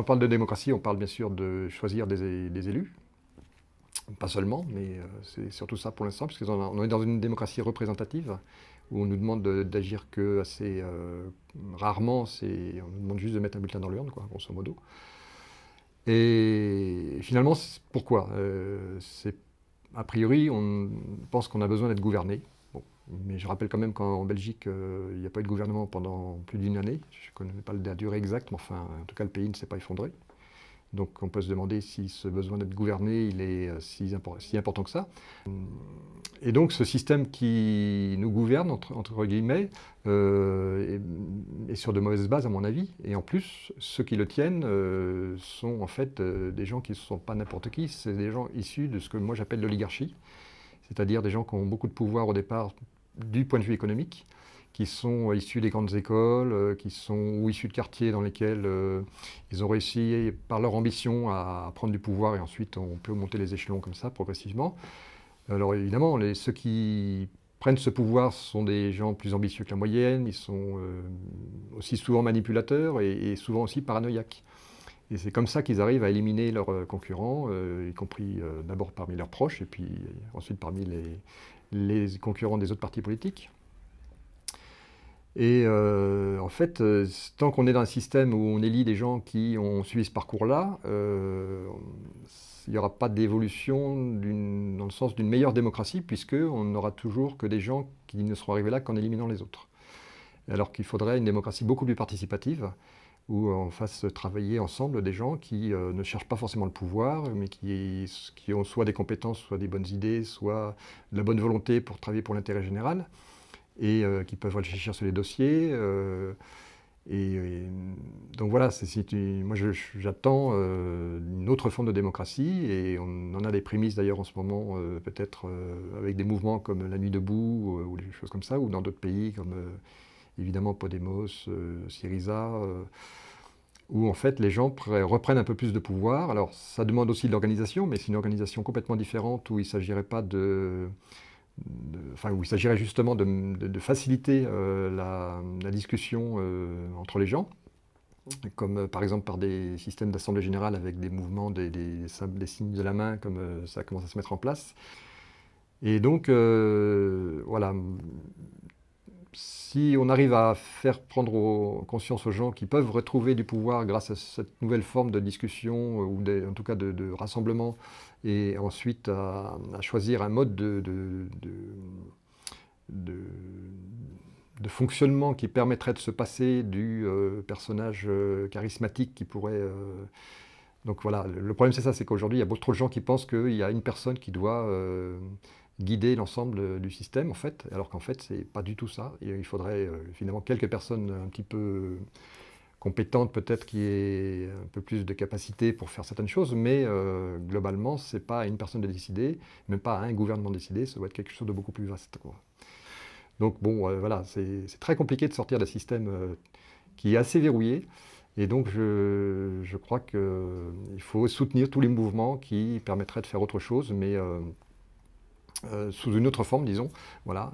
parle de démocratie, on parle bien sûr de choisir des élus. Pas seulement, mais c'est surtout ça pour l'instant, puisqu'on est dans une démocratie représentative, où on nous demande d'agir que assez rarement, on nous demande juste de mettre un bulletin dans l'urne, quoi, grosso modo. Et finalement, pourquoi a priori, on pense qu'on a besoin d'être gouverné. Bon, mais je rappelle quand même qu'en Belgique, il n'y a pas eu de gouvernement pendant plus d'1 année. Je ne connais pas la durée exacte, mais enfin, en tout cas, le pays ne s'est pas effondré. Donc on peut se demander si ce besoin d'être gouverné, il est si important que ça. Et donc ce système qui nous gouverne, entre guillemets, est sur de mauvaises bases à mon avis. Et en plus, ceux qui le tiennent sont en fait des gens qui ne sont pas n'importe qui, c'est des gens issus de ce que moi j'appelle l'oligarchie, c'est-à-dire des gens qui ont beaucoup de pouvoir au départ du point de vue économique, qui sont issus des grandes écoles, qui sont ou issus de quartiers dans lesquels ils ont réussi, par leur ambition, à prendre du pouvoir, et ensuite on peut monter les échelons comme ça, progressivement. Alors évidemment, ceux qui prennent ce pouvoir sont des gens plus ambitieux que la moyenne, ils sont aussi souvent manipulateurs et souvent aussi paranoïaques. Et c'est comme ça qu'ils arrivent à éliminer leurs concurrents, y compris d'abord parmi leurs proches, et puis ensuite parmi les concurrents des autres partis politiques. Et en fait, tant qu'on est dans un système où on élit des gens qui ont suivi ce parcours-là, il n'y aura pas d'évolution dans le sens d'une meilleure démocratie, puisqu'on n'aura toujours que des gens qui ne seront arrivés là qu'en éliminant les autres. Alors qu'il faudrait une démocratie beaucoup plus participative, où on fasse travailler ensemble des gens qui ne cherchent pas forcément le pouvoir, mais qui ont soit des compétences, soit des bonnes idées, soit de la bonne volonté pour travailler pour l'intérêt général, et qui peuvent réfléchir sur les dossiers. Donc voilà, moi j'attends une autre forme de démocratie, et on en a des prémices d'ailleurs en ce moment, peut-être avec des mouvements comme la Nuit debout, ou des choses comme ça, ou dans d'autres pays comme évidemment Podemos, Syriza, où en fait les gens reprennent un peu plus de pouvoir. Alors ça demande aussi de l'organisation, mais c'est une organisation complètement différente, où il ne s'agirait pas où il s'agirait justement de faciliter la discussion entre les gens, comme par exemple par des systèmes d'assemblée générale avec des mouvements, des signes de la main, comme ça commence à se mettre en place. Et donc, voilà, si on arrive à faire prendre conscience aux gens qui peuvent retrouver du pouvoir grâce à cette nouvelle forme de discussion, ou en tout cas de rassemblement, et ensuite à choisir un mode de fonctionnement qui permettrait de se passer du personnage charismatique qui pourrait... Donc voilà, le problème c'est ça, c'est qu'aujourd'hui il y a beaucoup trop de gens qui pensent qu'il y a une personne qui doit guider l'ensemble du système, en fait, alors qu'en fait c'est pas du tout ça. Il faudrait finalement quelques personnes un petit peu compétentes, peut-être, qui aient un peu plus de capacité pour faire certaines choses, mais globalement c'est pas à une personne de décider, même pas à un gouvernement de décider, ça doit être quelque chose de beaucoup plus vaste, quoi. Donc bon, voilà, c'est très compliqué de sortir d'un système qui est assez verrouillé. Et donc je crois qu'il faut soutenir tous les mouvements qui permettraient de faire autre chose, mais sous une autre forme, disons. Voilà.